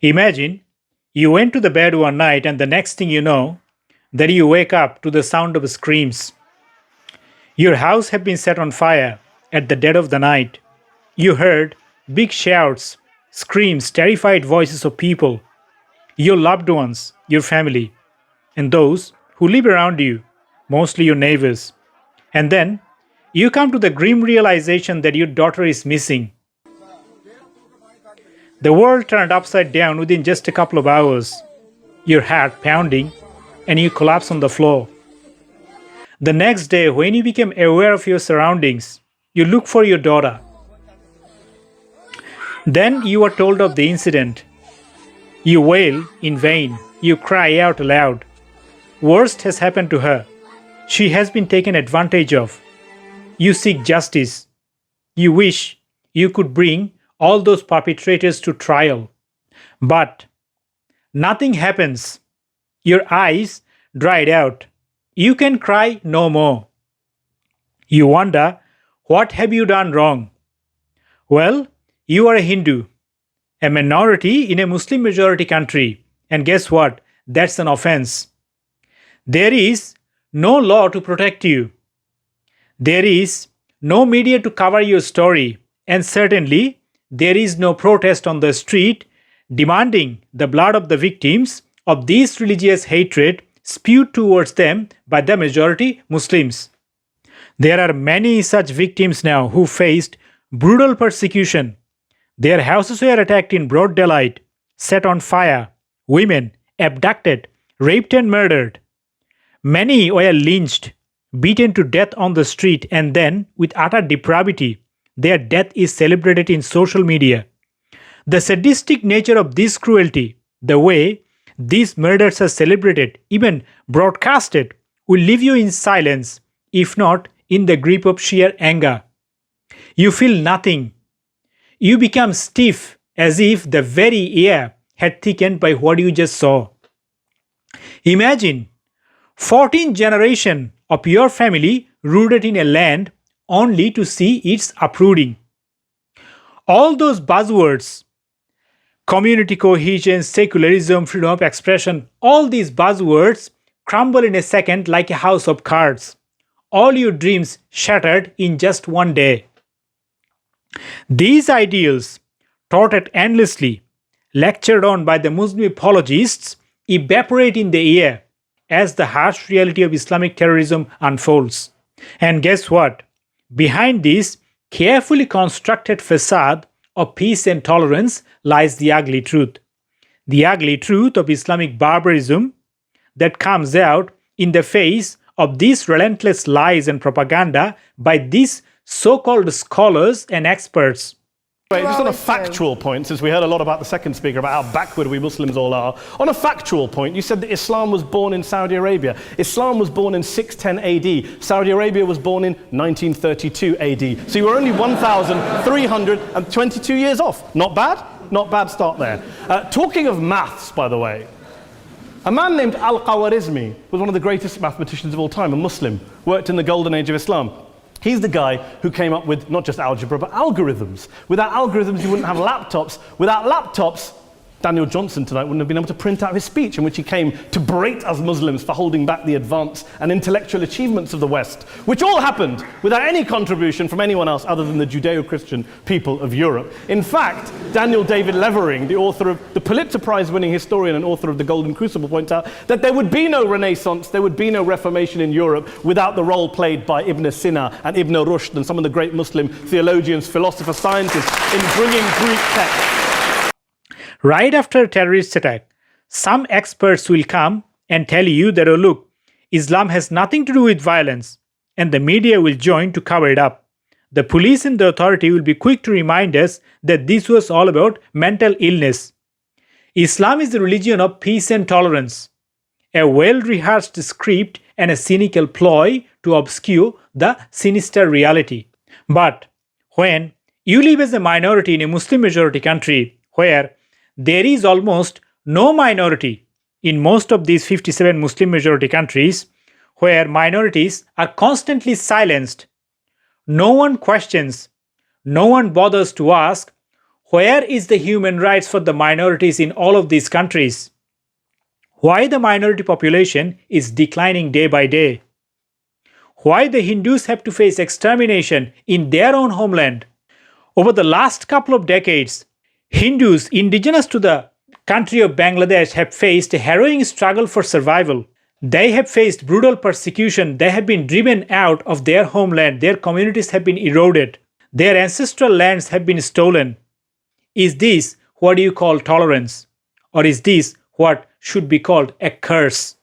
Imagine you went to the bed one night and the next thing you know, that you wake up to the sound of screams. Your house had been set on fire at the dead of the night. You heard big shouts, screams, terrified voices of people, your loved ones, your family, and those who live around you, mostly your neighbors. And then you come to the grim realization that your daughter is missing. The world turned upside down within just a couple of hours, your heart pounding, and you collapse on the floor. The next day, when you became aware of your surroundings, you look for your daughter. Then you are told of the incident. You wail in vain. You cry out aloud. Worst has happened to her. She has been taken advantage of. You seek justice. You wish you could bring all those perpetrators to trial. But nothing happens. Your eyes dried out. You can cry no more. You wonder, what have you done wrong? Well, you are a Hindu, a minority in a Muslim majority country. And guess what? That's an offense. There is no law to protect you. There is no media to cover your story. And certainly, there is no protest on the street demanding the blood of the victims of this religious hatred spewed towards them by the majority Muslims. There are many such victims now who faced brutal persecution. Their houses were attacked in broad daylight, set on fire, women abducted, raped and murdered. Many were lynched, beaten to death on the street, and then, with utter depravity, their death is celebrated in social media. The sadistic nature of this cruelty, the way these murders are celebrated, even broadcasted, will leave you in silence, if not in the grip of sheer anger. You feel nothing. You become stiff as if the very air had thickened by what you just saw. Imagine 14 generations of your family rooted in a land only to see its uprooting. All those buzzwords, community cohesion, secularism, freedom of expression, all these buzzwords crumble in a second like a house of cards. All your dreams shattered in just one day. These ideals, touted endlessly, lectured on by the Muslim apologists, evaporate in the air as the harsh reality of Islamic terrorism unfolds. And guess what? Behind this carefully constructed facade of peace and tolerance lies the ugly truth. The ugly truth of Islamic barbarism that comes out in the face of these relentless lies and propaganda by these so-called scholars and experts. Wait, just on a factual point, since we heard a lot about the second speaker, about how backward we Muslims all are. On a factual point, you said that Islam was born in Saudi Arabia. Islam was born in 610 AD. Saudi Arabia was born in 1932 AD. So you were only 1,322 years off. Not bad? Not bad start there. Talking of maths, by the way, a man named Al-Khawarizmi was one of the greatest mathematicians of all time, a Muslim, worked in the golden age of Islam. He's the guy who came up with not just algebra, but algorithms. Without algorithms, you wouldn't have laptops. Without laptops, Daniel Johnson tonight wouldn't have been able to print out his speech in which he came to berate us Muslims for holding back the advance and intellectual achievements of the West, which all happened without any contribution from anyone else other than the Judeo-Christian people of Europe. In fact, Daniel David Levering, the author of the Pulitzer Prize-winning historian and author of The Golden Crucible, points out that there would be no Renaissance, there would be no Reformation in Europe without the role played by Ibn Sina and Ibn Rushd and some of the great Muslim theologians, philosophers, scientists in bringing Greek texts. Right after a terrorist attack, some experts will come and tell you that, oh look, Islam has nothing to do with violence, and the media will join to cover it up. The police and the authority will be quick to remind us that this was all about mental illness. Islam is the religion of peace and tolerance, a well-rehearsed script and a cynical ploy to obscure the sinister reality. But when you live as a minority in a Muslim majority country where there is almost no minority in most of these 57 Muslim majority countries, where minorities are constantly silenced, no one questions, no one bothers to ask, Where is the human rights for the minorities in all of these countries? Why the minority population is declining day by day? Why the Hindus have to face extermination in their own homeland? Over the last couple of decades, Hindus indigenous to the country of Bangladesh have faced a harrowing struggle for survival. They have faced brutal persecution. They have been driven out of their homeland. Their communities have been eroded. Their ancestral lands have been stolen. Is this what you call tolerance? Or is this what should be called a curse?